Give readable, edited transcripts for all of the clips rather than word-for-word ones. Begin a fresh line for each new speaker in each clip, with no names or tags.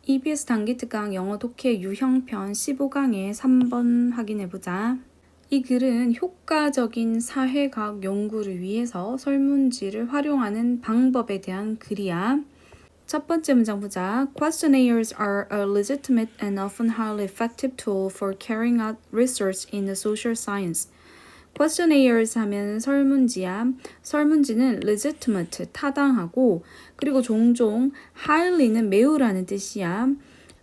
EBS 단기 특강 영어 독해 유형편 15강의 3번 확인해보자. 이 글은 효과적인 사회과학 연구를 위해서 설문지를 활용하는 방법에 대한 글이야. 첫 번째 문장 보자. Questionnaires are a legitimate and often highly effective tool for carrying out research in the social science. questionnaires 하면 설문지야. 설문지는 legitimate, 타당하고, 그리고 종종 highly는 매우라는 뜻이야.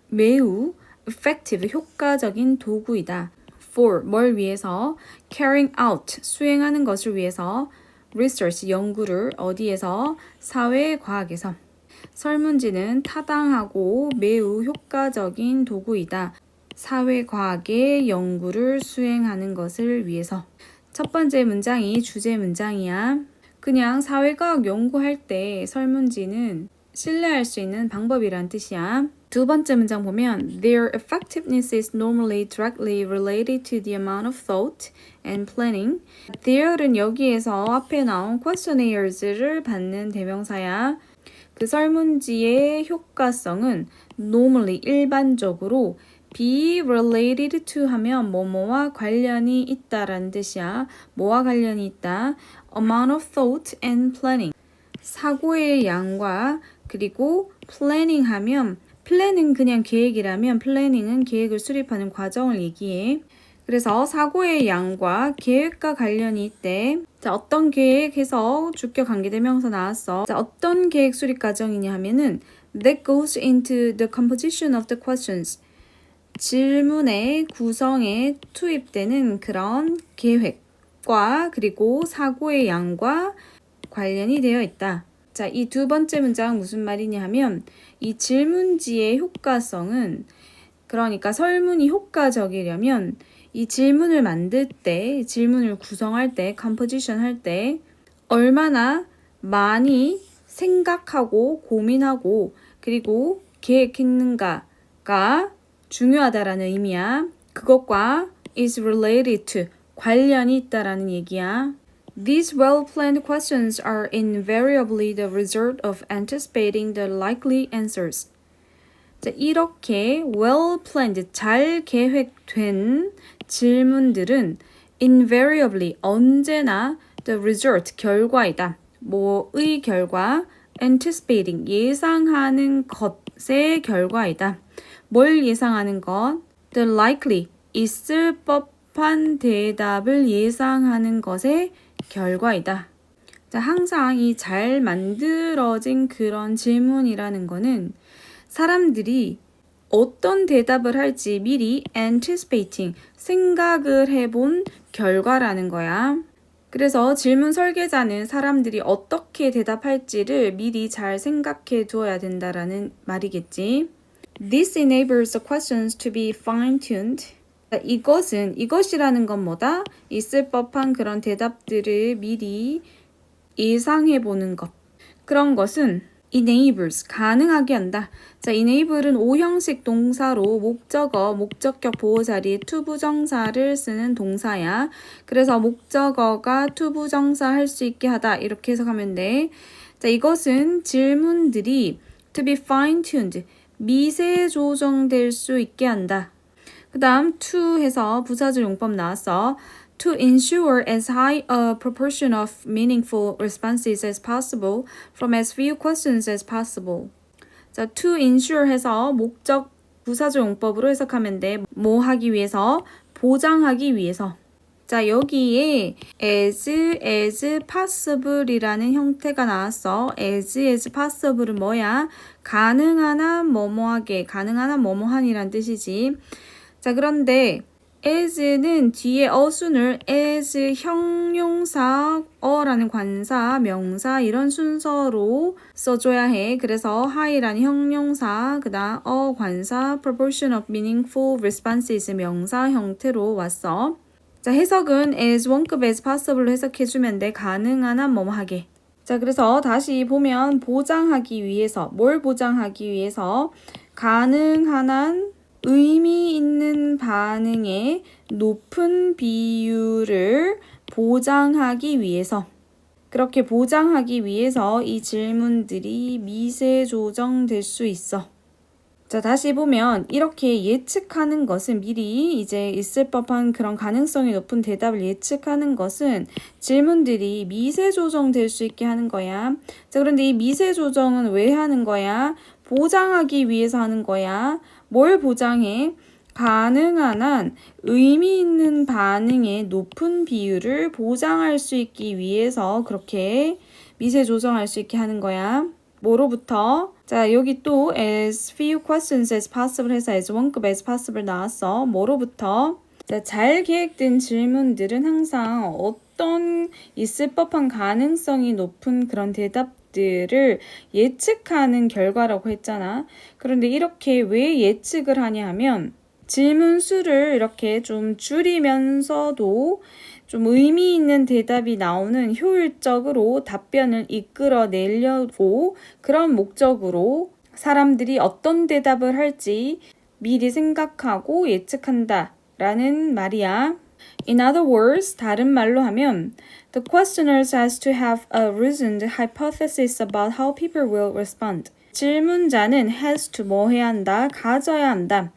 매우 effective, 효과적인 도구이다. for, 뭘 위해서, carrying out, 수행하는 것을 위해서, research, 연구를 어디에서, 사회과학에서. 설문지는 타당하고 매우 효과적인 도구이다. 사회과학의 연구를 수행하는 것을 위해서. 첫 번째 문장이 주제 문장이야. 그냥 사회과학 연구할 때 설문지는 신뢰할 수 있는 방법이란 뜻이야. 두 번째 문장 보면 Their effectiveness is normally directly related to the amount of thought and planning. Their은 여기에서 앞에 나온 questionnaires,를 받는 대명사야. 그 설문지의 효과성은 normally, 일반적으로 be related to 하면 뭐뭐와 관련이 있다라는 뜻이야. 뭐와 관련이 있다? amount of thought and planning. 사고의 양과 그리고 planning 하면 planning 그냥 계획이라면 planning은 계획을 수립하는 과정을 얘기해. 그래서 사고의 양과 계획과 관련이 있대. 자, 어떤 계획해서 주격 관계대명사 나왔어. 자, 어떤 계획 수립 과정이냐 하면은 that goes into the composition of the questions. 질문의 구성에 투입되는 그런 계획과 그리고 사고의 양과 관련이 되어 있다. 자, 이 두 번째 문장 무슨 말이냐 하면 이 질문지의 효과성은 그러니까 설문이 효과적이려면 이 질문을 만들 때, 질문을 구성할 때, 컴포지션 할 때 얼마나 많이 생각하고 고민하고 그리고 계획했는가가 중요하다라는 의미야. 그것과 is related to, 관련이 있다라는 얘기야. These well-planned questions are invariably the result of anticipating the likely answers. 자, 이렇게 well-planned, 잘 계획된 질문들은 invariably, 언제나 the result, 결과이다. 뭐의 결과? anticipating, 예상하는 것의 결과이다. 뭘 예상하는 것? The likely, 있을 법한 대답을 예상하는 것의 결과이다. 자, 항상 이 잘 만들어진 그런 질문이라는 거는 사람들이 어떤 대답을 할지 미리 anticipating, 생각을 해본 결과라는 거야. 그래서 질문 설계자는 사람들이 어떻게 대답할지를 미리 잘 생각해 두어야 된다라는 말이겠지. This enables the questions to be fine-tuned. 이것이라는 건 뭐다? 있을 법한 그런 대답들을 미리 예상해보는 것. 그런 것은 enables, 가능하게 한다. 자, enable은 5형식 동사로 목적어, 목적격 보호 자리에 투부정사를 쓰는 동사야. 그래서 목적어가 투부정사 할 수 있게 하다. 이렇게 해석하면 돼. 자, 이것은 질문들이 to be fine-tuned, 미세 조정될 수 있게 한다. 그 다음 to 해서 부사절 용법 나왔어. To ensure as high a proportion of meaningful responses as possible from as few questions as possible. 자, to ensure 해서 목적 부사절 용법으로 해석하면 돼. 뭐 하기 위해서? 보장하기 위해서. 자, 여기에 as possible이라는 형태가 나왔어. as possible은 뭐야? 가능한 한 뭐뭐하게, 가능한 한 뭐뭐한이란 뜻이지. 자, 그런데 as는 뒤에 어순을 as 형용사, 어라는 관사, 명사 이런 순서로 써줘야 해. 그래서 high라는 형용사, 그 다음 관사, proportion of meaningful responses 명사 형태로 왔어. 자, 해석은 as 원급 as possible로 해석해주면 돼. 가능한 한 뭐뭐하게. 자, 그래서 다시 보면 보장하기 위해서, 뭘 보장하기 위해서? 가능한 한 의미 있는 반응의 높은 비율을 보장하기 위해서, 그렇게 보장하기 위해서 이 질문들이 미세 조정될 수 있어. 자, 다시 보면 이렇게 예측하는 것은 미리 이제 있을 법한 그런 가능성이 높은 대답을 예측하는 것은 질문들이 미세 조정될 수 있게 하는 거야. 자, 그런데 이 미세 조정은 왜 하는 거야? 보장하기 위해서 하는 거야. 뭘 보장해? 가능한 한 의미 있는 반응의 높은 비율을 보장할 수 있기 위해서 그렇게 미세 조정할 수 있게 하는 거야. 뭐로부터? 자, 여기 또 as few questions as possible 해서 as 원급 as possible 나왔어. 뭐로부터? 자, 잘 계획된 질문들은 항상 어떤 있을 법한 가능성이 높은 그런 대답들을 예측하는 결과라고 했잖아. 그런데 이렇게 왜 예측을 하냐 하면 질문 수를 이렇게 좀 줄이면서도 좀 의미 있는 대답이 나오는 효율적으로 답변을 이끌어내려고 그런 목적으로 사람들이 어떤 대답을 할지 미리 생각하고 예측한다 라는 말이야. In other words, 다른 말로 하면 The questioners has to have a reasoned hypothesis about how people will respond. 질문자는 has to 뭐 해야 한다? 가져야 한다.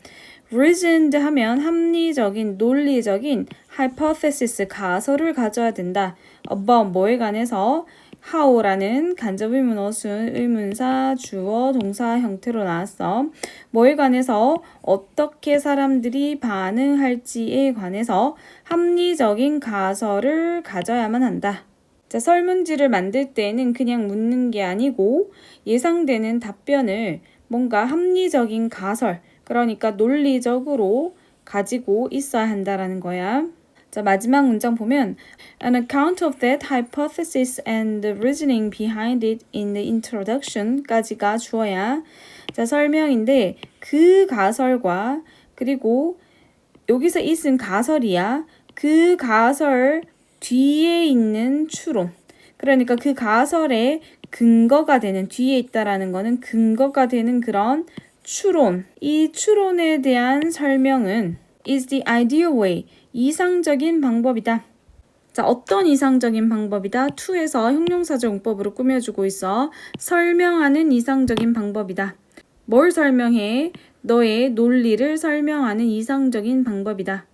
reasoned 하면 합리적인, 논리적인 hypothesis, 가설을 가져야 된다. about 뭐에 관해서 how라는 간접의문 어순, 의문사, 주어, 동사 형태로 나왔어. 뭐에 관해서 어떻게 사람들이 반응할지에 관해서 합리적인 가설을 가져야만 한다. 자, 설문지를 만들 때는 그냥 묻는 게 아니고 예상되는 답변을 뭔가 합리적인 가설, 그러니까 논리적으로 가지고 있어야 한다라는 거야. 자, 마지막 문장 보면 An account of that hypothesis and the reasoning behind it in the introduction 까지가 주어야. 자, 설명인데 그 가설과 그리고 여기서 있은 가설이야. 그 가설 뒤에 있는 추론. 그러니까 그 가설의 근거가 되는, 뒤에 있다라는 거는 근거가 되는 그런 추론. 이 추론에 대한 설명은 is the ideal way. 이상적인 방법이다. 자, 어떤 이상적인 방법이다? to에서 형용사적 용법으로 꾸며주고 있어. 설명하는 이상적인 방법이다. 뭘 설명해? 너의 논리를 설명하는 이상적인 방법이다.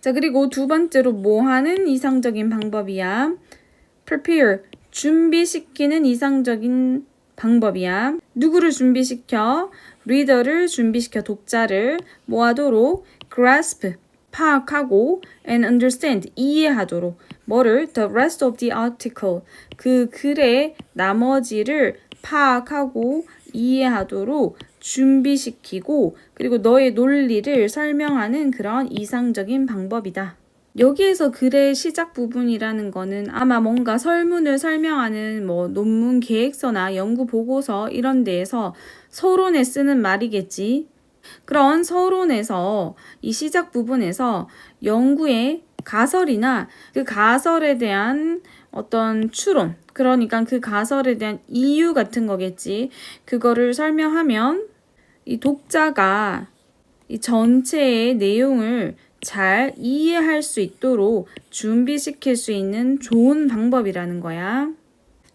자, 그리고 두 번째로 뭐 하는 이상적인 방법이야? prepare, 준비시키는 이상적인 방법이야. 누구를 준비시켜? 리더를 준비시켜, 독자를 뭐 하도록? grasp, 파악하고 and understand, 이해하도록. 뭐를? the rest of the article, 그 글의 나머지를 파악하고 이해하도록 준비시키고 그리고 너의 논리를 설명하는 그런 이상적인 방법이다. 여기에서 글의 시작 부분이라는 거는 아마 뭔가 설문을 설명하는 뭐 논문 계획서나 연구 보고서 이런 데에서 서론에 쓰는 말이겠지. 그런 서론에서 이 시작 부분에서 연구의 가설이나 그 가설에 대한 어떤 추론, 그러니까 그 가설에 대한 이유 같은 거겠지. 그거를 설명하면 이 독자가 이 전체의 내용을 잘 이해할 수 있도록 준비시킬 수 있는 좋은 방법이라는 거야.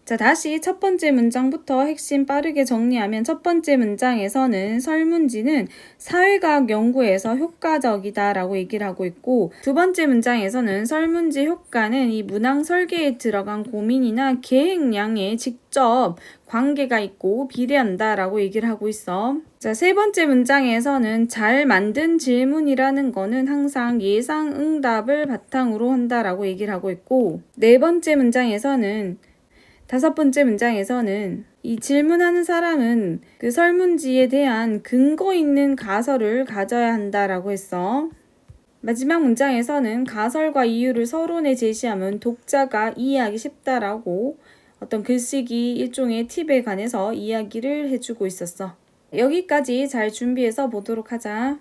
자, 다시 첫 번째 문장부터 핵심 빠르게 정리하면 첫 번째 문장에서는 설문지는 사회과학 연구에서 효과적이다라고 얘기를 하고 있고 두 번째 문장에서는 설문지 효과는 이 문항 설계에 들어간 고민이나 계획량에 직접 관계가 있고 비례한다라고 얘기를 하고 있어. 자, 세 번째 문장에서는 잘 만든 질문이라는 거는 항상 예상 응답을 바탕으로 한다라고 얘기를 하고 있고 네 번째 문장에서는 다섯 번째 문장에서는 이 질문하는 사람은 그 설문지에 대한 근거 있는 가설을 가져야 한다라고 했어. 마지막 문장에서는 가설과 이유를 서론에 제시하면 독자가 이해하기 쉽다라고 어떤 글쓰기 일종의 팁에 관해서 이야기를 해주고 있었어. 여기까지 잘 준비해서 보도록 하자.